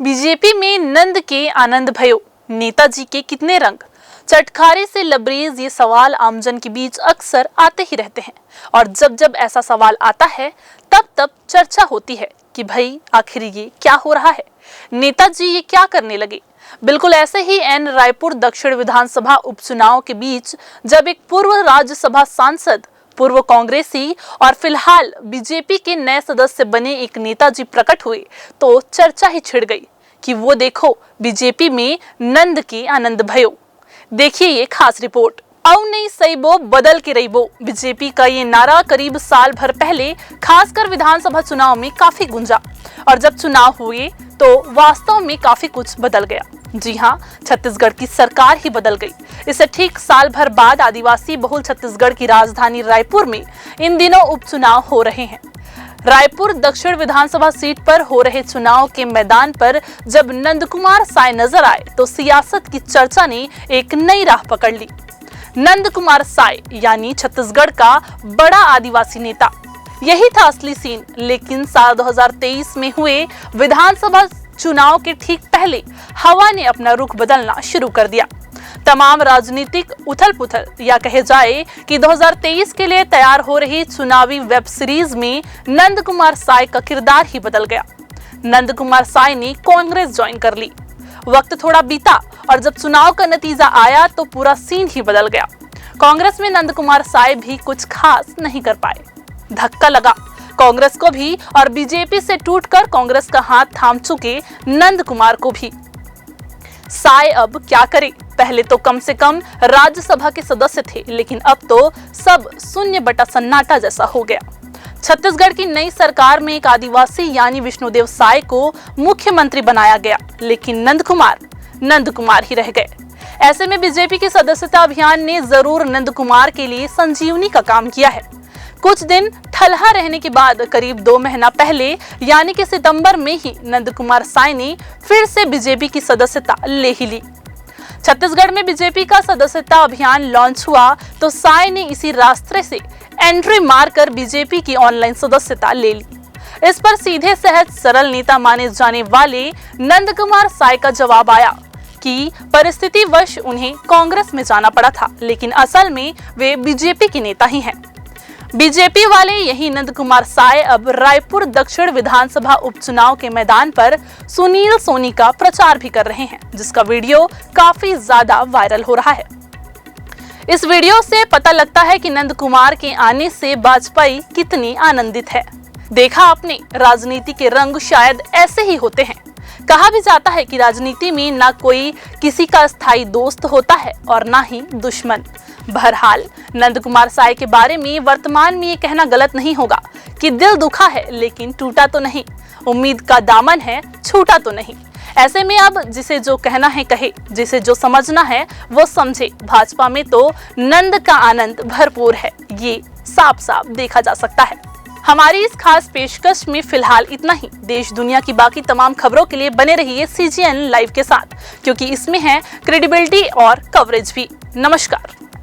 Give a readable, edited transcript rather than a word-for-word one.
BJP में नंद के आनंद भयो, नेताजी के कितने रंग। चटखारे से लबरेज ये सवाल आमजन के बीच अक्सर आते ही रहते हैं और जब जब ऐसा सवाल आता है तब तब चर्चा होती है कि भाई आखिर ये क्या हो रहा है, नेताजी ये क्या करने लगे। बिल्कुल ऐसे ही एन रायपुर दक्षिण विधानसभा उपचुनाव के बीच जब एक पूर्व राज्यसभा सांसद, पूर्व कांग्रेसी और फिलहाल बीजेपी के नए सदस्य बने एक नेताजी प्रकट हुए तो चर्चा ही छिड़ गई कि वो देखो बीजेपी में नंद के आनंद भयो। देखिए ये खास रिपोर्ट। औ नहीं सईबो बदल के रहीबो, बीजेपी का ये नारा करीब साल भर पहले खासकर विधानसभा चुनाव में काफी गूंजा और जब चुनाव हुए तो वास्तव में काफी कुछ बदल गया। जी हाँ, छत्तीसगढ़ की सरकार ही बदल गई। इससे ठीक साल भर बाद आदिवासी बहुल छत्तीसगढ़ की राजधानी रायपुर में इन दिनों उपचुनाव हो रहे हैं। रायपुर दक्षिण विधानसभा सीट पर हो रहे चुनाव के मैदान पर जब नंद कुमार साय नजर आए तो सियासत की चर्चा ने एक नई राह पकड़ ली। नंद कुमार साय यानी छत्तीसगढ़ का बड़ा आदिवासी नेता, यही था असली सीन। लेकिन साल 2023 में हुए विधानसभा चुनाव के ठीक पहले हवा ने अपना रुख बदलना शुरू कर दिया। तमाम राजनीतिक उथल-पुथल या कहे जाए कि 2023 के लिए तैयार हो रही चुनावी वेब सीरीज में नंद कुमार साय का किरदार ही बदल गया। नंद कुमार साय ने कांग्रेस ज्वाइन कर ली। वक्त थोड़ा बीता और जब चुनाव का नतीजा आया तो पूरा सीन ही बदल गया। कांग्रेस में नंद कुमार साय भी कुछ खास नहीं कर पाए। धक्का लगा कांग्रेस को भी और बीजेपी से टूटकर कांग्रेस का हाथ थाम चुके नंद कुमार को भी। साय अब क्या करे? पहले तो कम से कम राज्यसभा के सदस्य थे, लेकिन अब तो सब शून्य बटा सन्नाटा जैसा हो गया। छत्तीसगढ़ की नई सरकार में एक आदिवासी यानी विष्णुदेव साय को मुख्यमंत्री बनाया गया, लेकिन नंद कुमार ही रह गए। ऐसे में बीजेपी की सदस्यता अभियान ने जरूर नंद कुमार के लिए संजीवनी का काम किया है। कुछ दिन ठल्हा रहने के बाद करीब 2 महीना पहले यानी कि सितंबर में ही नंद कुमार साय ने फिर से बीजेपी की सदस्यता ले ही ली। छत्तीसगढ़ में बीजेपी का सदस्यता अभियान लॉन्च हुआ तो साय ने इसी रास्ते से एंट्री मारकर बीजेपी की ऑनलाइन सदस्यता ले ली। इस पर सीधे सहज सरल नेता माने जाने वाले नंद कुमार साय का जवाब आया कि परिस्थितिवश उन्हें कांग्रेस में जाना पड़ा था, लेकिन असल में वे बीजेपी के नेता ही हैं। बीजेपी वाले यही नंद कुमार साय अब रायपुर दक्षिण विधानसभा उपचुनाव के मैदान पर सुनील सोनी का प्रचार भी कर रहे हैं, जिसका वीडियो काफी ज्यादा वायरल हो रहा है। इस वीडियो से पता लगता है कि नंद कुमार के आने से भाजपाई कितनी आनंदित है। देखा आपने, राजनीति के रंग शायद ऐसे ही होते हैं। कहा भी जाता है कि राजनीति में ना कोई किसी का स्थायी दोस्त होता है और ना ही दुश्मन। बहरहाल नंद कुमार साय के बारे में वर्तमान में ये कहना गलत नहीं होगा कि दिल दुखा है लेकिन टूटा तो नहीं, उम्मीद का दामन है छूटा तो नहीं। ऐसे में अब जिसे जो कहना है कहे, जिसे जो समझना है वो समझे। भाजपा में तो नंद का आनंद भरपूर है, ये साफ साफ देखा जा सकता है। हमारी इस खास पेशकश में फिलहाल इतना ही। देश दुनिया की बाकी तमाम खबरों के लिए बने रहिए CGN लाइव के साथ, क्योंकि इसमें है क्रेडिबिलिटी और कवरेज भी। नमस्कार।